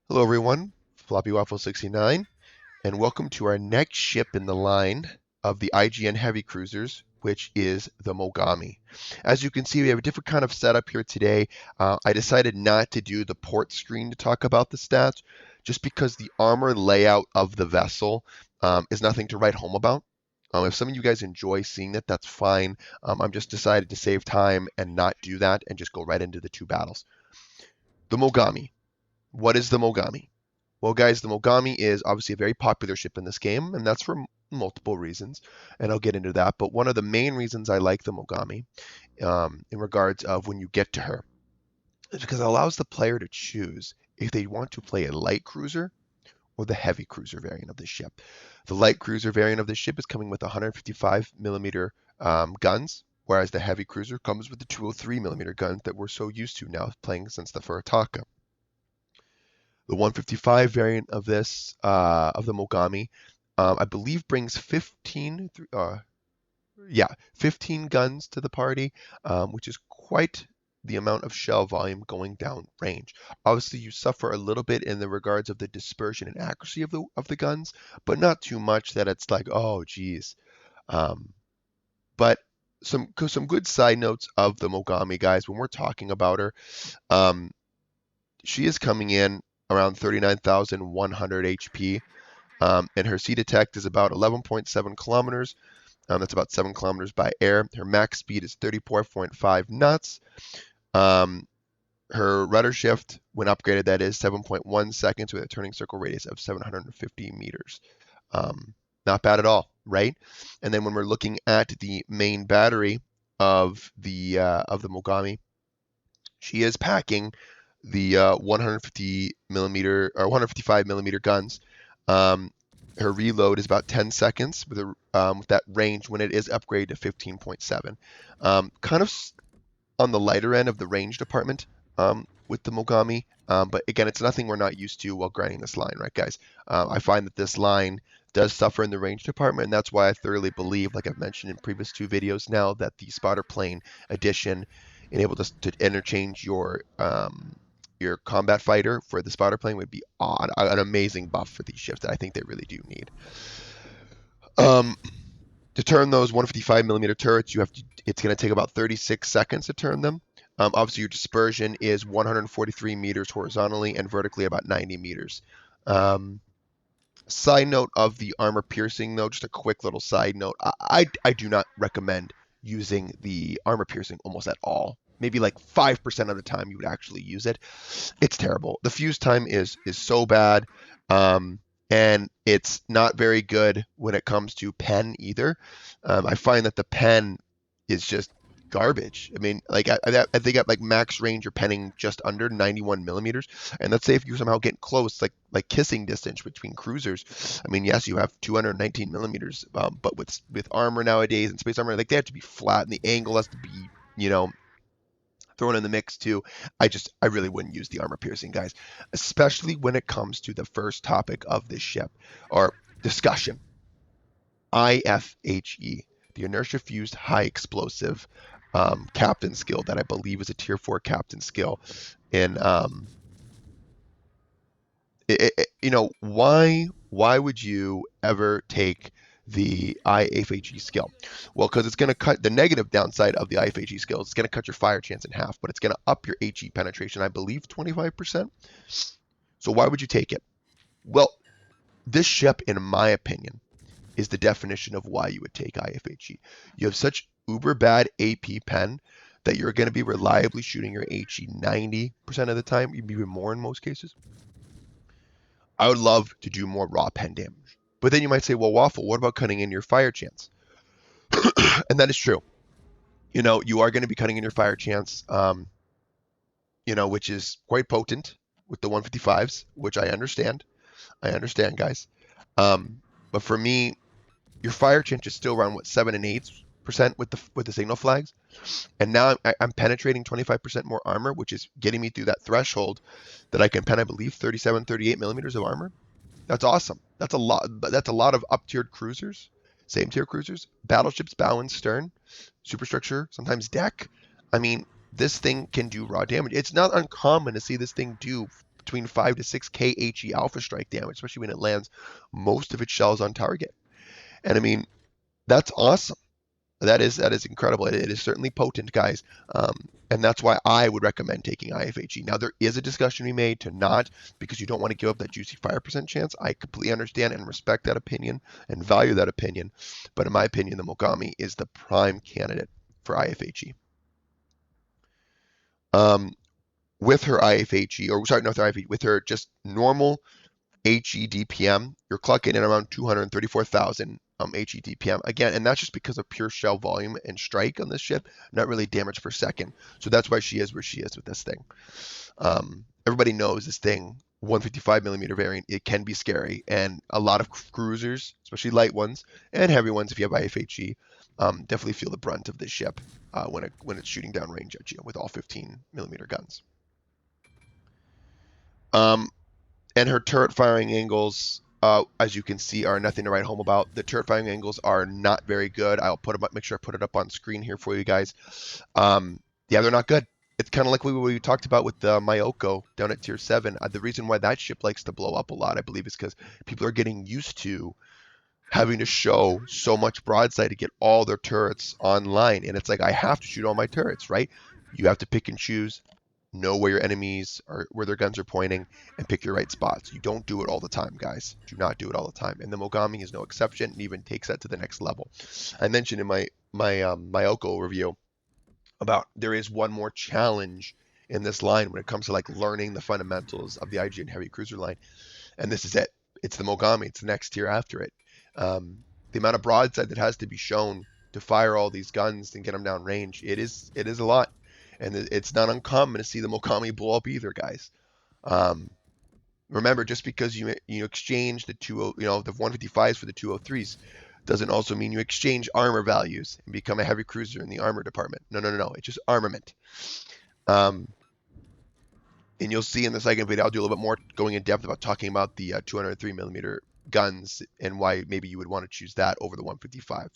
Hello everyone, Floppy Waffle 69, and welcome to our next ship in the line of the IGN heavy cruisers, which is the Mogami. As you can see, we have a different kind of setup here today. I decided not to do the port screen to talk about the stats, just because the armor layout of the vessel is nothing to write home about. If some of you guys enjoy seeing it, that's fine. I'm just decided to save time and not do that and just go right into the two battles. The Mogami. What is the Mogami? Well, guys, the Mogami is obviously a very popular ship in this game, and that's for multiple reasons, and I'll get into that. But one of the main reasons I like the Mogami, in regards of when you get to her, is because it allows the player to choose if they want to play a light cruiser or the heavy cruiser variant of the ship. The light cruiser variant of the ship is coming with 155 millimeter guns, whereas the heavy cruiser comes with the 203 millimeter guns that we're so used to now playing since the Furataka. The 155 variant of this of the Mogami, I believe, brings 15 guns to the party, which is quite the amount of shell volume going down range. Obviously, you suffer a little bit in the regards of the dispersion and accuracy of the guns, but not too much that it's like, oh geez. But some good side notes of the Mogami, guys. When we're talking about her, she is coming in around 39,100 HP, and her sea detect is about 11.7 kilometers. That's about 7 kilometers by air. Her max speed is 34.5 knots. Her rudder shift, when upgraded, that is 7.1 seconds with a turning circle radius of 750 meters. Not bad at all, right? And then when we're looking at the main battery of the Mogami, she is packing the 150 millimeter or 155 millimeter guns. Her reload is about 10 seconds with that range when it is upgraded to 15.7. Kind of on the lighter end of the range department with the Mogami, but again, it's nothing we're not used to while grinding this line, right, guys? I find that this line does suffer in the range department, and that's why I thoroughly believe, like I've mentioned in previous two videos now, that the spotter plane edition enabled us to interchange your combat fighter for the spotter plane would be an amazing buff for these ships that I think they really do need. To turn those 155 millimeter turrets, it's going to take about 36 seconds to turn them. Obviously, your dispersion is 143 meters horizontally and vertically about 90 meters. Side note of the armor piercing, though, just a quick little side note. I do not recommend using the armor piercing almost at all. Maybe like 5% of the time you would actually use it. It's terrible. The fuse time is so bad, and it's not very good when it comes to pen either. I find that the pen is just garbage. I mean, like I think at like max range you're penning just under 91 millimeters, and let's say if you somehow get close, like kissing distance between cruisers. I mean, yes, you have 219 millimeters, but with armor nowadays and space armor, like they have to be flat, and the angle has to be, you know, thrown in the mix too. I really wouldn't use the armor piercing, guys, especially when it comes to the first topic of this ship or discussion. IFHE, the inertia fused high explosive captain skill that I believe is a tier 4 captain skill. And why would you ever take the IFHE skill? Well, because it's going to cut the negative downside of the IFHE skill. It's going to cut your fire chance in half, but it's going to up your HE penetration, I believe, 25%. So why would you take it? Well, this ship, in my opinion, is the definition of why you would take IFHE. You have such uber bad AP pen that you're going to be reliably shooting your HE 90% of the time, even more in most cases. I would love to do more raw pen damage. But then you might say, well, Waffle, what about cutting in your fire chance? And that is true. You are going to be cutting in your fire chance, which is quite potent with the 155s, which I understand. I understand, guys. But for me, your fire chance is still around 7 and 8% with the signal flags, and now I'm penetrating 25% more armor, which is getting me through that threshold that I can pen, I believe, 37, 38 millimeters of armor. That's awesome. That's a lot. That's a lot of up-tiered cruisers, same tier cruisers, battleships, bow and stern, superstructure, sometimes deck. I mean, this thing can do raw damage. It's not uncommon to see this thing do between 5 to 6k HE alpha strike damage, especially when it lands most of its shells on target. And I mean, that's awesome. That is incredible. It is certainly potent, guys. And that's why I would recommend taking IFHE. Now, there is a discussion to be made to not, because you don't want to give up that juicy fire percent chance. I completely understand and respect that opinion and value that opinion. But in my opinion, the Mogami is the prime candidate for IFHE. With her IFHE, or sorry, not with her IFHE, with her just normal HE DPM, you're clocking in around 234,000 HE DPM again, and that's just because of pure shell volume and strike on this ship, not really damage per second. So that's why she is where she is with this thing. Everybody knows this thing, 155 millimeter variant, it can be scary, and a lot of cruisers, especially light ones and heavy ones, if you have IFHE, definitely feel the brunt of this ship when it's shooting down range at you with all 15 millimeter guns. And her turret firing angles, as you can see, are nothing to write home about. The turret firing angles are not very good. I'll put them up, make sure I put it up on screen here for you guys. Yeah, they're not good. It's kind of like what we talked about with the Myoko down at tier 7. The reason why that ship likes to blow up a lot, I believe, is because people are getting used to having to show so much broadside to get all their turrets online. And it's like, I have to shoot all my turrets, right? You have to pick and choose, know where your enemies are, where their guns are pointing, and pick your right spots. You don't do it all the time, guys. Do not do it all the time. And the Mogami is no exception, and even takes that to the next level. I mentioned in my Myoko review about there is one more challenge in this line when it comes to like learning the fundamentals of the IGN heavy cruiser line, and this is it. It's the Mogami. It's the next tier after it. The amount of broadside that has to be shown to fire all these guns and get them down range, it is a lot. And it's not uncommon to see the Mogami blow up either, guys. Remember, just because you exchange the the 155s for the 203s doesn't also mean you exchange armor values and become a heavy cruiser in the armor department. No. It's just armament. And you'll see in the second video, I'll do a little bit more going in depth about talking about the 203 millimeter guns and why maybe you would want to choose that over the 155s.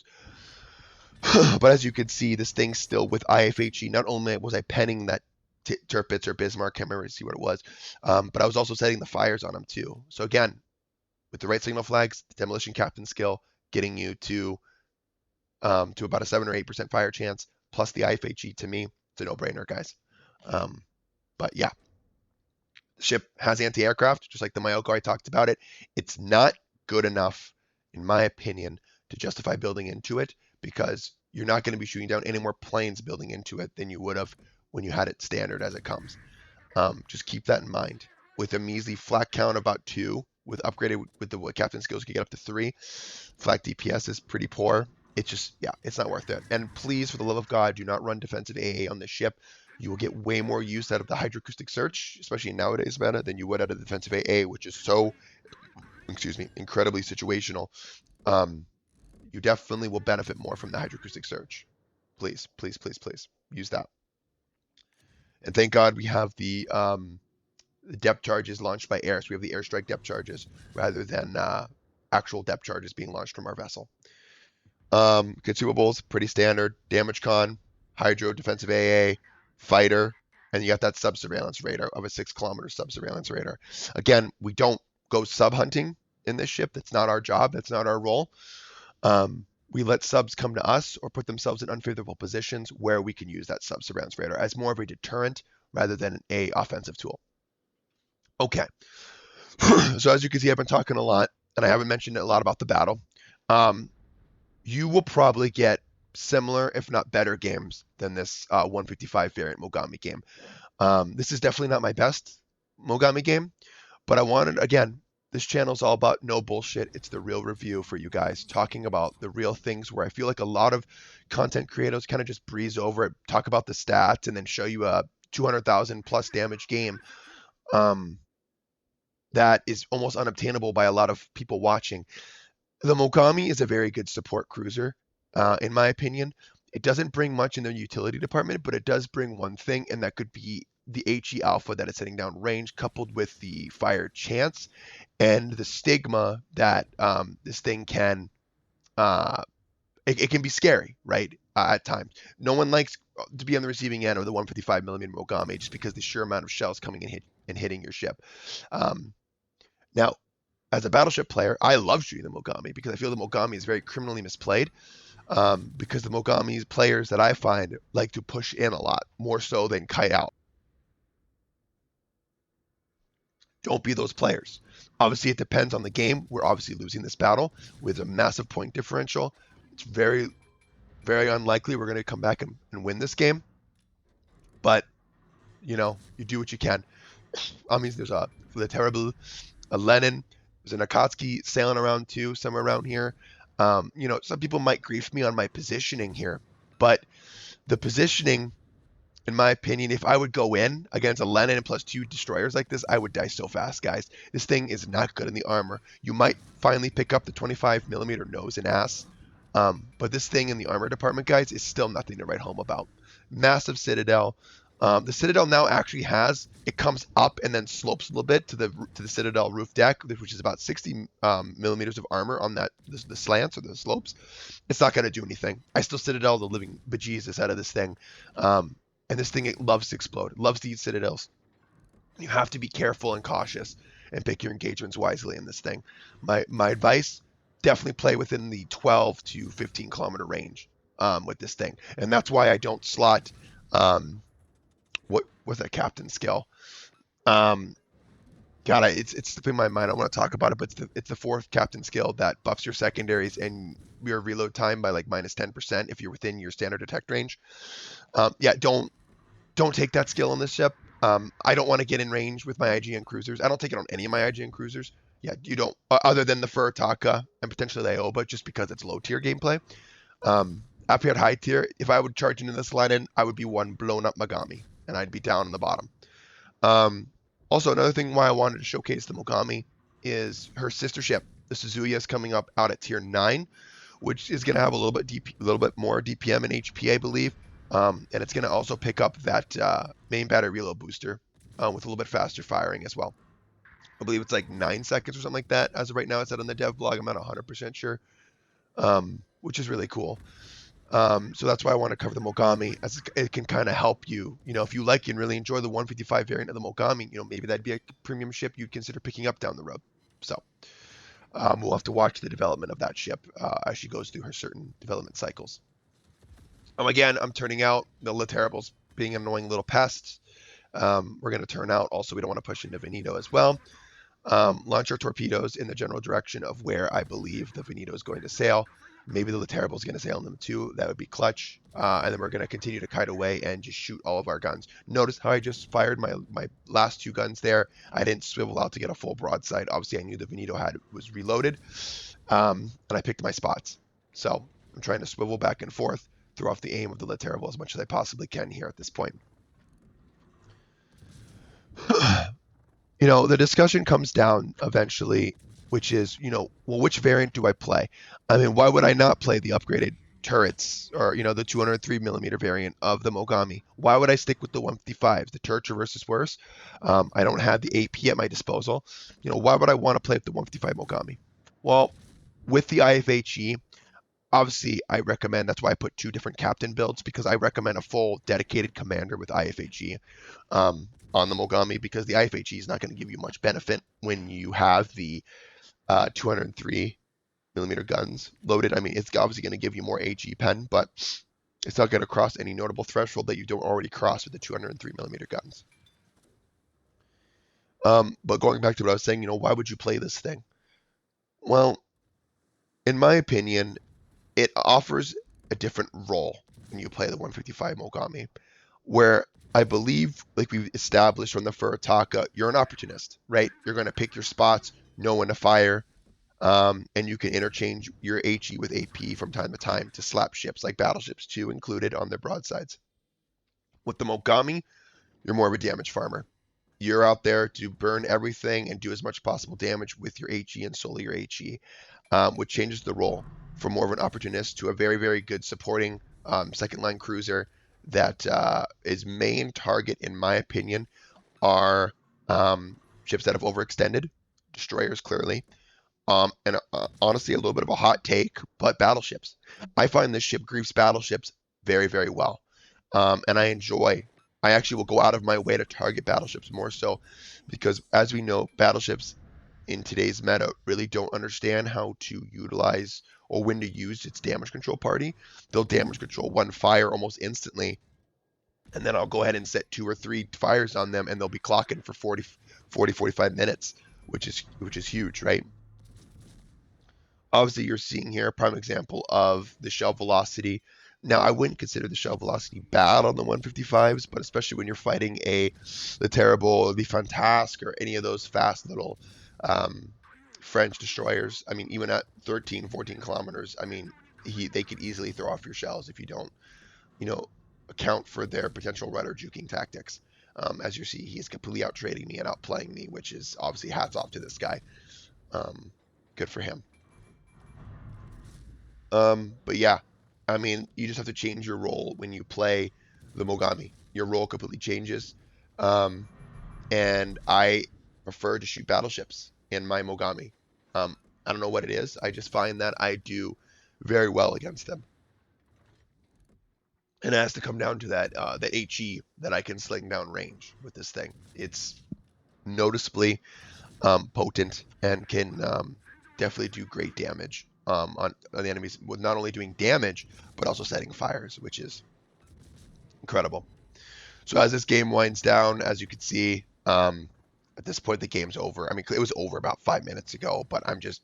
But as you can see, this thing's still with IFHE. Not only was I penning that Tirpitz or Bismarck, can't remember to see what it was, but I was also setting the fires on them too. So again, with the right signal flags, the demolition captain skill, getting you to about a 7 or 8% fire chance, plus the IFHE, to me, it's a no-brainer, guys. But yeah, the ship has anti-aircraft, just like the Myoko I talked about it. It's not good enough, in my opinion, to justify building into it, because you're not going to be shooting down any more planes building into it than you would have when you had it standard as it comes. Just keep that in mind. With a measly flak count about 2, with upgraded with the captain skills, you can get up to 3. Flak DPS is pretty poor. It's just, yeah, it's not worth it. And please, for the love of God, do not run defensive AA on this ship. You will get way more use out of the hydroacoustic search, especially in nowadays meta, than you would out of the defensive AA, which is so, incredibly situational. You definitely will benefit more from the hydroacoustic search. Please use that. And thank God we have the depth charges launched by air. So we have the airstrike depth charges rather than actual depth charges being launched from our vessel. Consumables, pretty standard. Damage con, hydro, defensive AA, fighter, and you got that sub-surveillance radar of a 6-kilometer sub-surveillance radar. Again, we don't go sub-hunting in this ship. That's not our job. That's not our role. We let subs come to us or put themselves in unfavorable positions where we can use that sub-surveillance radar as more of a deterrent rather than an offensive tool. Okay. So as you can see, I've been talking a lot, and I haven't mentioned a lot about the battle. You will probably get similar, if not better, games than this 155 variant Mogami game. This is definitely not my best Mogami game, but I wanted, again, this channel is all about no bullshit. It's the real review for you guys, talking about the real things where I feel like a lot of content creators kind of just breeze over it, talk about the stats, and then show you a 200,000 plus damage game that is almost unobtainable by a lot of people watching. The Mogami is a very good support cruiser, in my opinion. It doesn't bring much in the utility department, but it does bring one thing, and that could be the HE alpha that it's setting down range, coupled with the fire chance and the stigma that this thing can, it can be scary, right? at times. No one likes to be on the receiving end of the 155 millimeter Mogami just because the sheer amount of shells coming and hitting your ship. Um, Now, as a battleship player, I love shooting the Mogami because I feel the Mogami is very criminally misplayed. Because the Mogami players that I find like to push in a lot more so than kite out. Don't be those players. Obviously, it depends on the game. We're obviously losing this battle with a massive point differential. It's very, very unlikely we're going to come back and win this game. But, you know, you do what you can. I mean, there's the terrible, a Lenin, there's an Akatsuki sailing around too, somewhere around here. You know, some people might grief me on my positioning here, but the positioning, in my opinion, if I would go in against a Lenin plus 2 destroyers like this, I would die so fast, guys. This thing is not good in the armor. You might finally pick up the 25 millimeter nose and ass, but this thing in the armor department, guys, is still nothing to write home about. Massive Citadel. The Citadel now actually it comes up and then slopes a little bit to the Citadel roof deck, which is about 60 millimeters of armor on the slants or the slopes. It's not going to do anything. I still Citadel the living bejesus out of this thing. And this thing, it loves to explode. It loves to eat Citadels. You have to be careful and cautious and pick your engagements wisely in this thing. My advice, definitely play within the 12 to 15 kilometer range with this thing. And that's why I don't slot what's that captain skill? It's slipping my mind. I want to talk about it, but it's the 4th captain skill that buffs your secondaries and your reload time by like minus 10% if you're within your standard detect range. Yeah, don't take that skill on this ship. I don't want to get in range with my IGN cruisers. I don't take it on any of my IGN cruisers. Yeah, you don't, other than the Furitaka and potentially the Ioba, just because it's low tier gameplay. Up here at high tier, if I would charge into this line in, I would be one blown up Mogami, and I'd be down on the bottom. Also, another thing why I wanted to showcase the Mogami is her sister ship, the Suzuya, is coming up out at tier 9, which is going to have a little bit more DPM and HP, I believe. And it's going to also pick up that main battery reload booster with a little bit faster firing as well. I believe it's like 9 seconds or something like that. As of right now, it's out on the dev blog. I'm not 100% sure, which is really cool. So that's why I want to cover the Mogami, as it can kind of help you. You know, if you like and really enjoy the 155 variant of the Mogami, you know, maybe that'd be a premium ship you'd consider picking up down the road. So we'll have to watch the development of that ship as she goes through her certain development cycles. Again, I'm turning out the Terribles being annoying little pests. We're going to turn out. Also, we don't want to push into Veneto as well. Launch our torpedoes in the general direction of where I believe the Veneto is going to sail. Maybe the Terrible is going to sail in them too. That would be clutch. And then we're going to continue to kite away and just shoot all of our guns. Notice how I just fired my last 2 guns there. I didn't swivel out to get a full broadside. Obviously, I knew the Veneto was reloaded. And I picked my spots. So I'm trying to swivel back and forth, throw off the aim of the Terrible as much as I possibly can here at this point. You know, the discussion comes down eventually, which is, you know, well, which variant do I play? I mean, why would I not play the upgraded turrets or, you know, the 203 millimeter variant of the Mogami? Why would I stick with the 155s? The turrets are versus worse. I don't have the AP at my disposal. You know, why would I want to play with the 155 Mogami? Well, with the IFHE, obviously, I recommend, that's why I put 2 different captain builds, because I recommend a full dedicated commander with IFHE on the Mogami, because the IFHE is not going to give you much benefit when you have the 203 millimeter guns loaded. I mean, it's obviously going to give you more AG pen, but it's not going to cross any notable threshold that you don't already cross with the 203 millimeter guns. But going back to what I was saying, you know, why would you play this thing? Well, in my opinion, it offers a different role when you play the 155 Mogami, where I believe, like we've established from the Furitaka, you're an opportunist, right? You're going to pick your spots, know when to fire, and you can interchange your HE with AP from time to time to slap ships, like battleships too, included on their broadsides. With the Mogami, you're more of a damage farmer. You're out there to burn everything and do as much possible damage with your HE and solely your HE, which changes the role from more of an opportunist to a very, very good supporting second line cruiser that is main target, in my opinion, are ships that have overextended, destroyers clearly, and honestly a little bit of a hot take, but battleships. I find this ship griefs battleships very, very well. And I actually will go out of my way to target battleships more so because, as we know, battleships in today's meta really don't understand how to utilize or when to use its damage control party. They'll damage control one fire almost instantly, and then I'll go ahead and set 2 or 3 fires on them, and they'll be clocking for 45 minutes, which is huge, right? Obviously, you're seeing here a prime example of the shell velocity. Now, I wouldn't consider the shell velocity bad on the 155s, but especially when you're fighting the Terrible, or the Fantasque, or any of those fast little French destroyers. I mean, even at 13, 14 kilometers, I mean, they could easily throw off your shells if you don't, account for their potential rudder juking tactics. As you see, he is completely out trading me and outplaying me, which is obviously hats off to this guy. Good for him. But yeah, I mean, you just have to change your role when you play the Mogami. Your role completely changes. And I prefer to shoot battleships in my Mogami. I don't know what it is. I just find that I do very well against them. And it has to come down to that HE that I can sling down range with this thing. It's noticeably potent and can definitely do great damage on the enemies, with not only doing damage but also setting fires, which is incredible. So as this game winds down, as you can see, at this point the game's over. I mean, it was over about 5 minutes ago, but I'm just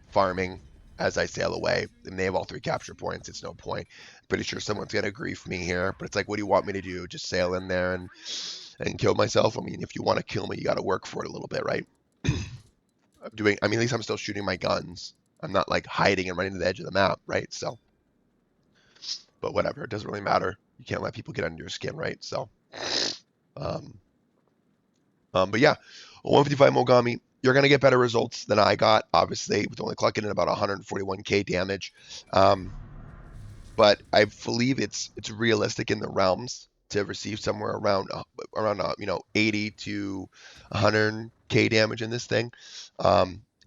farming as I sail away, and they have all 3 capture points. It's no point. Pretty sure someone's gonna grief me here, but it's like, what do you want me to do? Just sail in there and kill myself? I mean, if you want to kill me, you got to work for it a little bit, right? I mean, at least I'm still shooting my guns. I'm not like hiding and running to the edge of the map, right? So, but whatever, it doesn't really matter. You can't let people get under your skin, right? So, but yeah, 155 Mogami, you're gonna get better results than I got, obviously, with only clocking in about 141k damage. But I believe it's realistic in the realms to receive somewhere around 80 to 100k damage in this thing.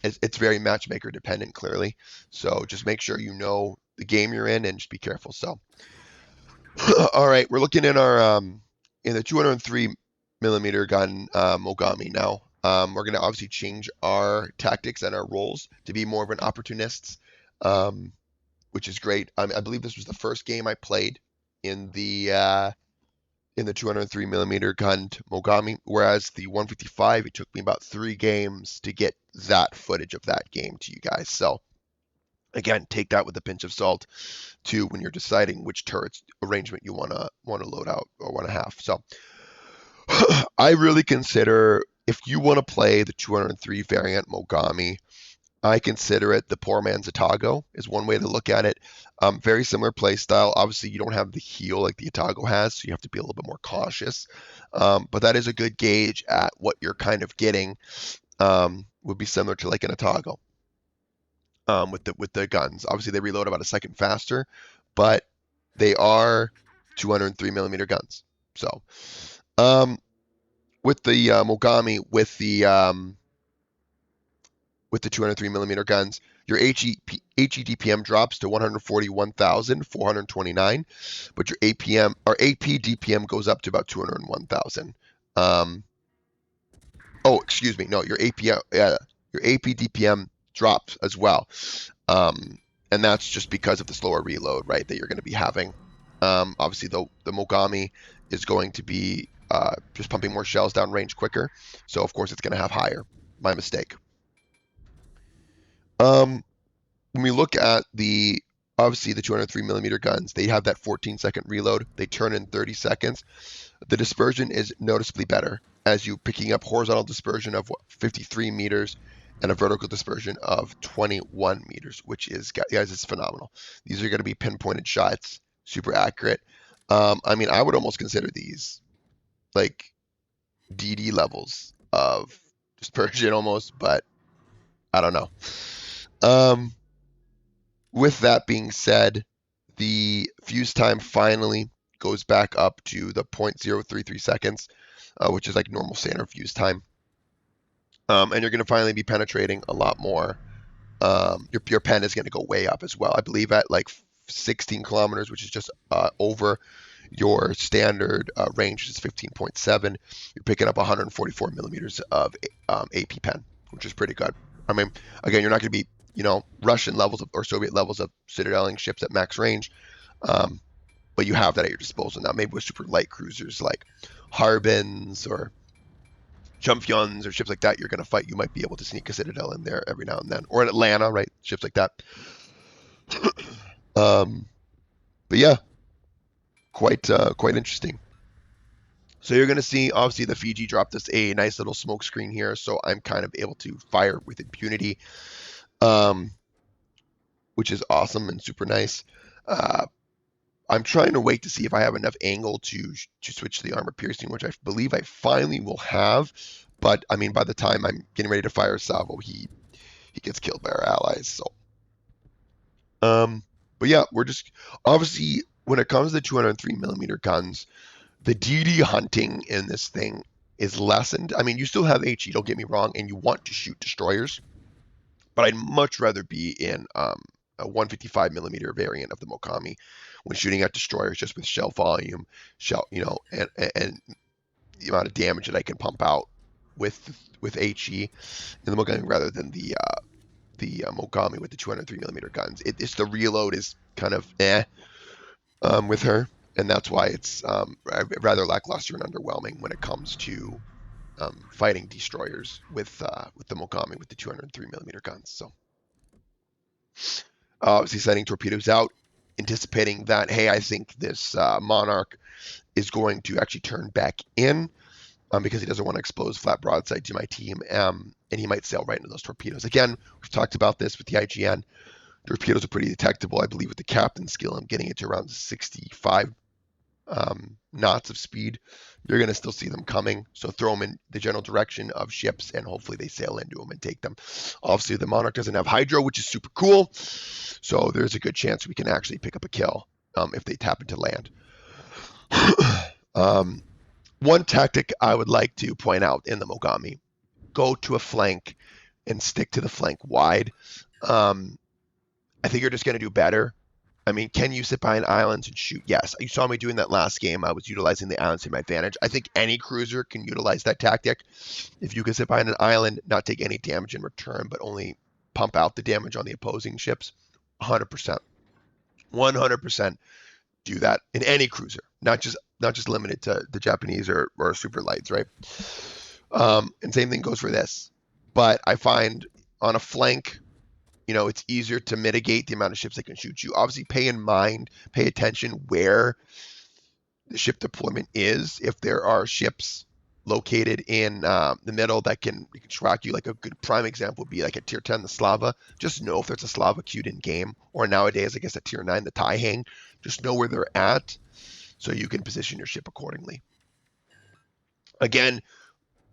It's very matchmaker dependent, clearly. So just make sure you know the game you're in and just be careful. So, all right, we're looking in our in the 203 millimeter gun Mogami now. We're gonna obviously change our tactics and our roles to be more of an opportunist, which is great. I believe this was the first game I played in the 203 millimeter gun Mogami, whereas the 155, it took me about 3 games to get that footage of that game to you guys. So again, take that with a pinch of salt too when you're deciding which turrets arrangement you wanna load out or wanna have. So I really consider, if you want to play the 203 variant Mogami, I consider it the poor man's Atago is one way to look at it. Very similar play style. Obviously, you don't have the heal like the Atago has, so you have to be a little bit more cautious. But that is a good gauge at what you're kind of getting. Would be similar to like an Atago with the guns. Obviously, they reload about a second faster, but they are 203 millimeter guns. So with the Mogami, with the 203 millimeter guns, your HE DPM drops to 141,429, but your APM or AP DPM goes up to about 201,000. Oh, excuse me, no, your APM, your AP DPM drops as well, and that's just because of the slower reload, right, that you're going to be having. Obviously, the Mogami is going to be just pumping more shells down range quicker, so of course it's going to have higher. My mistake. When we look at obviously the 203 millimeter guns, they have that 14-second reload. They turn in 30 seconds. The dispersion is noticeably better, as you picking up horizontal dispersion of 53 meters and a vertical dispersion of 21 meters, which is, guys, it's phenomenal. These are going to be pinpointed shots, super accurate. I mean, I would almost consider these like DD levels of dispersion almost, but I don't know. With that being said, the fuse time finally goes back up to the 0.033 seconds, which is like normal standard fuse time. And you're going to finally be penetrating a lot more. Your pen is going to go way up as well. I believe at like 16 kilometers, which is just over your standard range, which is 15.7. You're picking up 144 millimeters of AP pen, which is pretty good. I mean, again, you're not going to be, Russian levels or Soviet levels of citadeling ships at max range, but you have that at your disposal now. Maybe with super light cruisers like Harbins or Champyons or ships like that you're going to fight, you might be able to sneak a citadel in there every now and then, or in Atlanta, right? Ships like that. But yeah, quite interesting. So you're going to see, obviously, the Fiji dropped us a nice little smoke screen here, so I'm kind of able to fire with impunity, which is awesome and super nice. I'm trying to wait to see if I have enough angle to switch to the armor piercing, which I believe I finally will have. But I mean, by the time I'm getting ready to fire Salvo, he gets killed by our allies. So, but yeah, we're just obviously when it comes to 203 millimeter guns, the DD hunting in this thing is lessened. I mean, you still have HE, don't get me wrong, and you want to shoot destroyers, but I'd much rather be in a 155 millimeter variant of the Mogami when shooting at destroyers, just with shell volume, and the amount of damage that I can pump out with HE in the Mogami rather than the Mogami with the 203 millimeter guns. It's the reload is kind of with her, and that's why it's rather lackluster and underwhelming when it comes to fighting destroyers with the Mogami with the 203 millimeter guns. So obviously sending torpedoes out, anticipating that, hey, I think this Monarch is going to actually turn back in because he doesn't want to expose flat broadside to my team, and he might sail right into those torpedoes. Again, we've talked about this with the IGN. Torpedoes are pretty detectable. I believe with the captain skill, I'm getting it to around 65 knots of speed. You're going to still see them coming, so throw them in the general direction of ships, and hopefully they sail into them and take them. Obviously, the Monarch doesn't have Hydro, which is super cool, so there's a good chance we can actually pick up a kill if they tap into land. One tactic I would like to point out in the Mogami, go to a flank and stick to the flank wide. I think you're just going to do better. I mean, can you sit behind islands and shoot? Yes. You saw me doing that last game. I was utilizing the islands to my advantage. I think any cruiser can utilize that tactic. If you can sit behind an island, not take any damage in return, but only pump out the damage on the opposing ships, 100%. 100% do that in any cruiser, not just limited to the Japanese or super lights, right? And same thing goes for this. But I find on a flank, it's easier to mitigate the amount of ships that can shoot you. Obviously, pay attention where the ship deployment is. If there are ships located in the middle that can track you, like a good prime example would be like a tier 10, the Slava. Just know if there's a Slava queued in game, or nowadays, I guess at tier 9, the Tai Hang. Just know where they're at so you can position your ship accordingly. Again,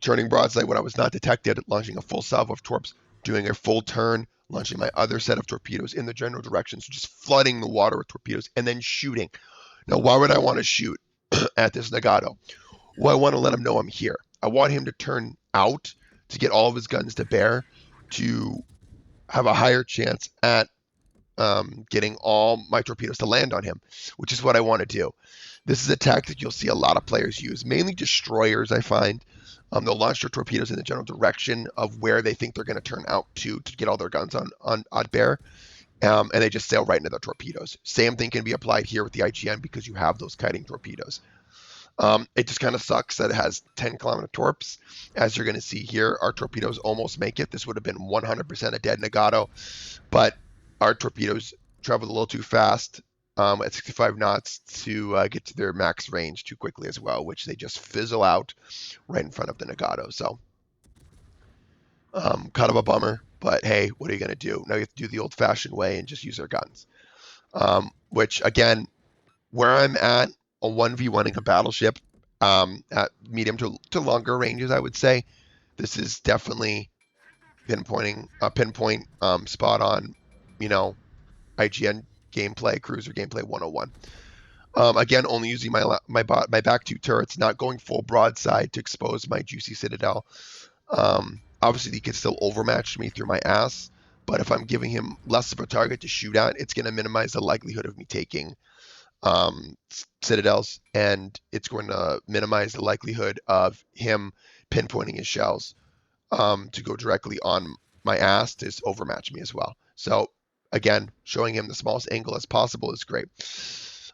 turning broadside when I was not detected, launching a full salvo of torps, doing a full turn, launching my other set of torpedoes in the general direction, so just flooding the water with torpedoes, and then shooting. Now, why would I want to shoot at this Nagato? Well, I want to let him know I'm here. I want him to turn out to get all of his guns to bear to have a higher chance at getting all my torpedoes to land on him, which is what I want to do. This is a tactic you'll see a lot of players use, mainly destroyers, I find. They'll launch their torpedoes in the general direction of where they think they're going to turn out to get all their guns on bear, and they just sail right into their torpedoes. Same thing can be applied here with the IGN because you have those kiting torpedoes. It just kind of sucks that it has 10-kilometer torps. As you're going to see here, our torpedoes almost make it. This would have been 100% a dead Nagato, but our torpedoes traveled a little too fast at 65 knots to get to their max range too quickly as well, which they just fizzle out right in front of the Nagato. So kind of a bummer, but hey, what are you going to do? Now you have to do the old-fashioned way and just use our guns, which, again, where I'm at, a 1v1ing a battleship at medium to longer ranges, I would say, this is definitely pinpoint spot on, IGN gameplay, cruiser gameplay 101. Again, only using my back two turrets, not going full broadside to expose my juicy citadel. Obviously, he could still overmatch me through my ass, But if I'm giving him less of a target to shoot at, it's going to minimize the likelihood of me taking citadels, and it's going to minimize the likelihood of him pinpointing his shells to go directly on my ass to overmatch me as well. So again, showing him the smallest angle as possible is great.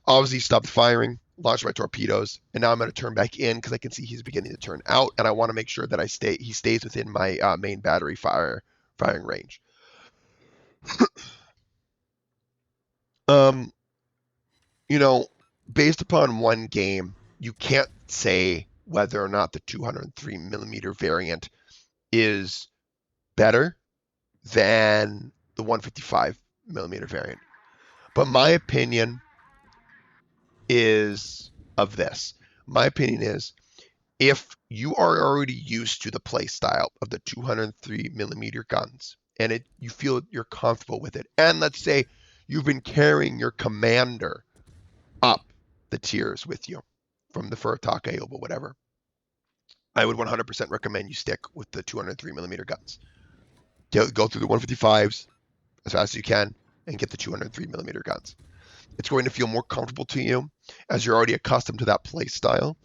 Obviously stopped firing, launched my torpedoes, and now I'm going to turn back in because I can see he's beginning to turn out, and I want to make sure that he stays within my main battery firing range. You know, based upon one game, you can't say whether or not the 203 millimeter variant is better than the 155 millimeter variant. But my opinion is of this. My opinion is if you are already used to the play style of the 203 millimeter guns and you feel you're comfortable with it, and let's say you've been carrying your commander up the tiers with you from the Furataka Aoba, whatever, I would 100% recommend you stick with the 203 millimeter guns. Go through the 155s as fast as you can and get the 203 millimeter guns. It's going to feel more comfortable to you as you're already accustomed to that play style.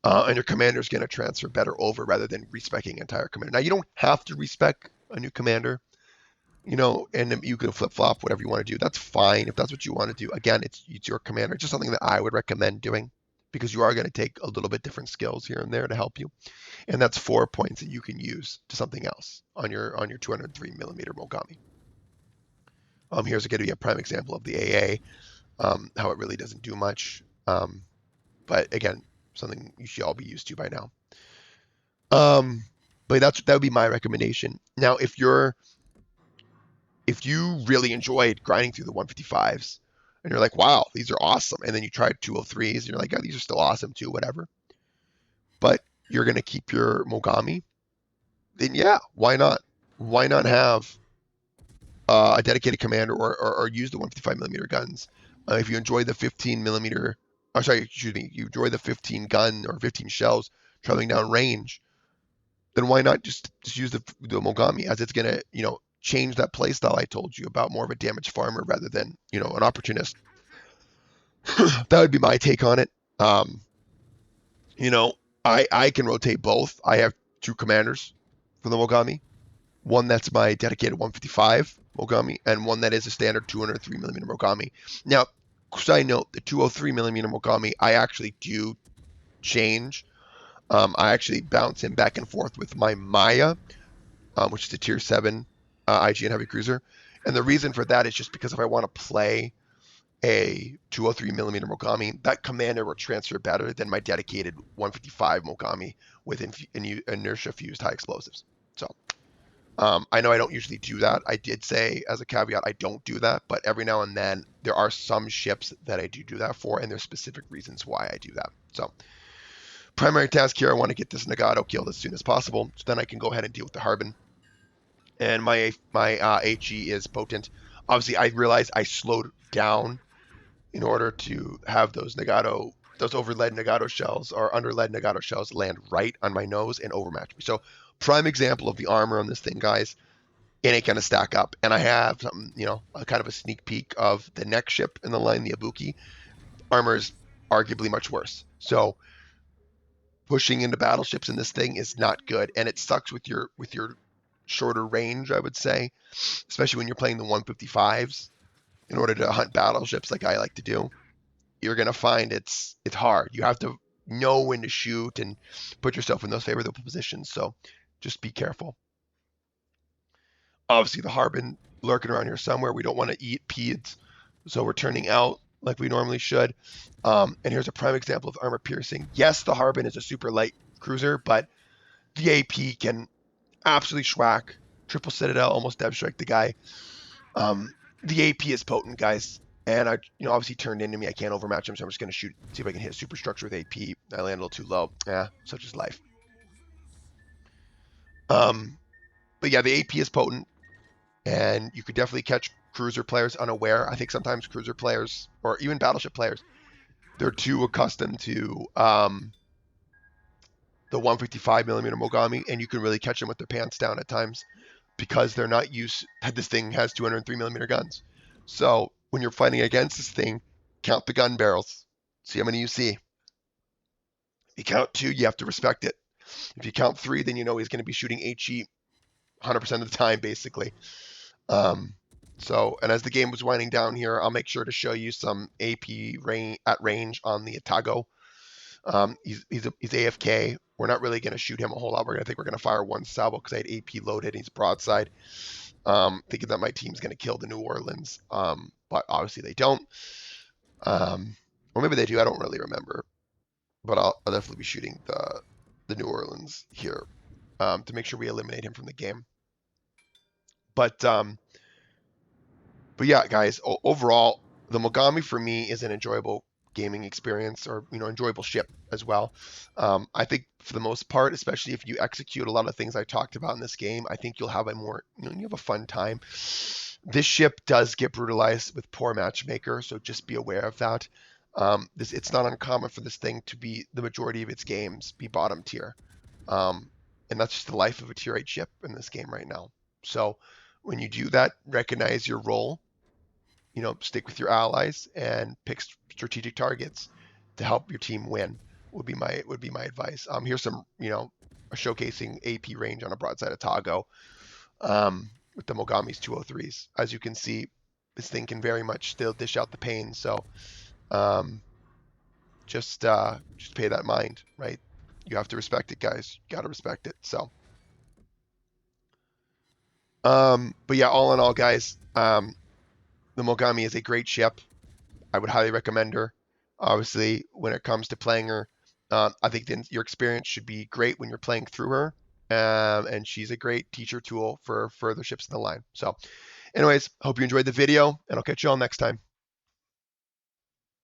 And your commander is going to transfer better over rather than respecing entire commander. Now, you don't have to respec a new commander, and you can flip-flop whatever you want to do. That's fine if that's what you want to do. Again, it's your commander. It's just something that I would recommend doing because you are going to take a little bit different skills here and there to help you. And that's 4 points that you can use to something else on your 203 millimeter Mogami. Here's going to be a prime example of the AA, how it really doesn't do much. But again, something you should all be used to by now. But that would be my recommendation. Now, if you really enjoyed grinding through the 155s and you're like, wow, these are awesome, and then you tried 203s and you're like, oh, these are still awesome too, whatever, but you're going to keep your Mogami, then yeah, why not? Why not have a dedicated commander or use the 155 millimeter guns? If you enjoy the 15 millimeter, you enjoy the 15 gun or 15 shells traveling down range, then why not just use the Mogami, as it's going to, change that playstyle I told you about, more of a damage farmer rather than, an opportunist. That would be my take on it. I can rotate both. I have 2 commanders for the Mogami. One that's my dedicated 155 Mogami, and one that is a standard 203 millimeter Mogami. Now, side note, the 203 millimeter Mogami, I actually do change. I actually bounce him back and forth with my Maya, which is a tier 7 IGN heavy cruiser. And the reason for that is just because if I want to play a 203 millimeter Mogami, that commander will transfer better than my dedicated 155 Mogami with inertia fused high explosives. So I know I don't usually do that. I did say as a caveat I don't do that, but every now and then there are some ships that I do that for, and there's specific reasons why I do that. So primary task here, I want to get this Nagato killed as soon as possible, so then I can go ahead and deal with the Harbin. And my HE is potent. Obviously, I realized I slowed down in order to have those overlead Nagato shells or underlead Nagato shells land right on my nose and overmatch me. So prime example of the armor on this thing, guys. It ain't going to stack up. And I have something, a kind of a sneak peek of the next ship in the line, the Ibuki. Armor is arguably much worse. So pushing into battleships in this thing is not good. And it sucks with your shorter range, I would say, especially when you're playing the 155s. In order to hunt battleships like I like to do, you're going to find it's hard. You have to know when to shoot and put yourself in those favorable positions. So just be careful. Obviously, the Harbin lurking around here somewhere. We don't want to eat peds, so we're turning out like we normally should. And here's a prime example of armor piercing. Yes, the Harbin is a super light cruiser, but the AP can absolutely schwack. Triple Citadel, almost dev strike the guy. The AP is potent, guys, and I, obviously turned into me. I can't overmatch him, so I'm just going to shoot, see if I can hit superstructure with AP. I land a little too low. Yeah, such is life. But yeah, the AP is potent, and you could definitely catch cruiser players unaware. I think sometimes cruiser players, or even battleship players, they're too accustomed to the 155 millimeter Mogami, and you can really catch them with their pants down at times. because they're not used. This thing has 203mm guns. So when you're fighting against this thing, count the gun barrels. See how many you see. If you count 2, you have to respect it. If you count 3, then you know he's going to be shooting HE 100% of the time, basically. And as the game was winding down here, I'll make sure to show you some AP at range on the Atago. He's AFK. We're not really going to shoot him a whole lot. I think we're going to fire one salvo because I had AP loaded. And he's broadside. Thinking that my team's going to kill the New Orleans, but obviously they don't. Or maybe they do. I don't really remember. But I'll definitely be shooting the New Orleans here to make sure we eliminate him from the game. But yeah, guys, overall, the Mogami for me is an enjoyable gaming experience, or enjoyable ship as well. I think for the most part, especially if you execute a lot of things I talked about in this game, I think you'll have a more you have a fun time. This ship does get brutalized with poor matchmaker, so just be aware of that. It's not uncommon for this thing to be the majority of its games be bottom tier, and that's just the life of a tier 8 ship in this game right now. So when you do that, recognize your role. Stick with your allies and pick strategic targets to help your team win. Would be my advice. Here's some showcasing AP range on a broadside of Tago with the Mogami's 203s. As you can see, this thing can very much still dish out the pain. So just pay that mind, right? You have to respect it, guys. You got to respect it. So, but yeah, all in all, guys, the Mogami is a great ship. I would highly recommend her. Obviously, when it comes to playing her, I think your experience should be great when you're playing through her. And she's a great teacher tool for further ships in the line. So anyways, hope you enjoyed the video, and I'll catch you all next time.